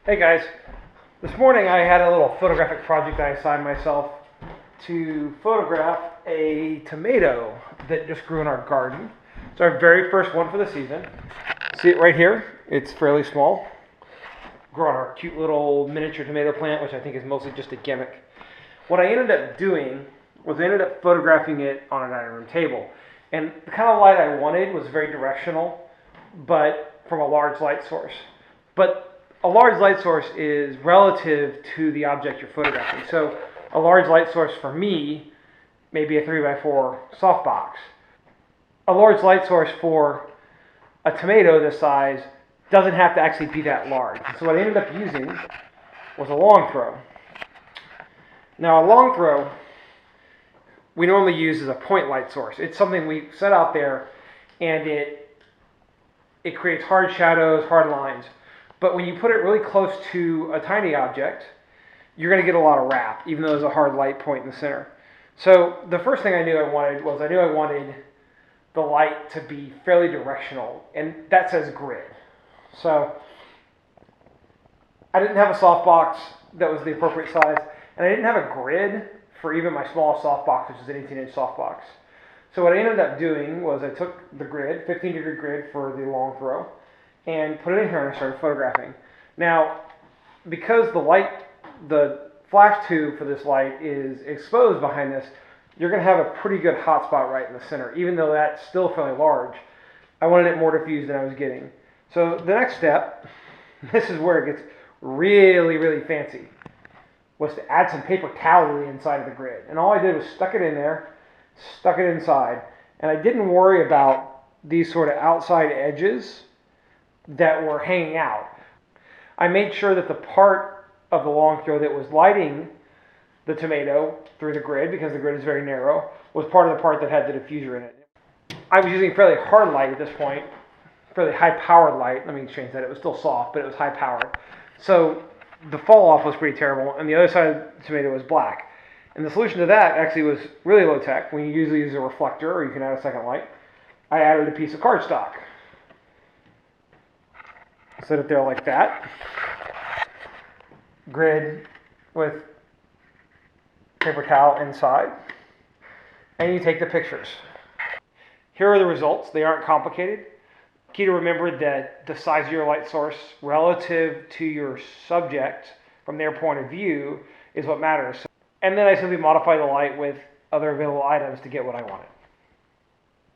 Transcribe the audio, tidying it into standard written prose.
Hey guys, this morning I had a little photographic project I assigned myself to photograph a tomato that just grew in our garden. It's our very first one for the season. See it right here? It's fairly small. Grew on our cute little miniature tomato plant, which I think is mostly just a gimmick. What I ended up doing was I ended up photographing it on a dining room table. And the kind of light I wanted was very directional, but from a large light source. But a large light source is relative to the object you're photographing. So a large light source for me may be a 3x4 softbox. A large light source for a tomato this size doesn't have to actually be that large. So what I ended up using was a long throw. Now a long throw we normally use as a point light source. It's something we set out there and it creates hard shadows, hard lines. But when you put it really close to a tiny object, you're going to get a lot of wrap, even though there's a hard light point in the center. So the first thing I knew I wanted the light to be fairly directional, and that says grid. So I didn't have a softbox that was the appropriate size, and I didn't have a grid for even my smallest softbox, which is an 18-inch softbox. So what I ended up doing was I took the grid, 15-degree grid for the long throw, and put it in here and I started photographing. Now, because the flash tube for this light is exposed behind this, you're going to have a pretty good hotspot right in the center. Even though that's still fairly large, I wanted it more diffused than I was getting. So the next step, this is where it gets really, really fancy, was to add some paper towel to the inside of the grid. And all I did was stuck it in there, stuck it inside, and I didn't worry about these sort of outside edges that were hanging out. I made sure that the part of the long throw that was lighting the tomato through the grid, because the grid is very narrow, was part of the part that had the diffuser in it. I was using fairly hard light at this point, fairly high-powered light. Let me change that. It was still soft, but it was high-powered. So the fall-off was pretty terrible, and the other side of the tomato was black. And the solution to that actually was really low-tech. When you usually use a reflector, or you can add a second light, I added a piece of cardstock. Set it there like that. Grid with paper towel inside. And you take the pictures. Here are the results. They aren't complicated. Key to remember that the size of your light source relative to your subject from their point of view is what matters. And then I simply modify the light with other available items to get what I wanted.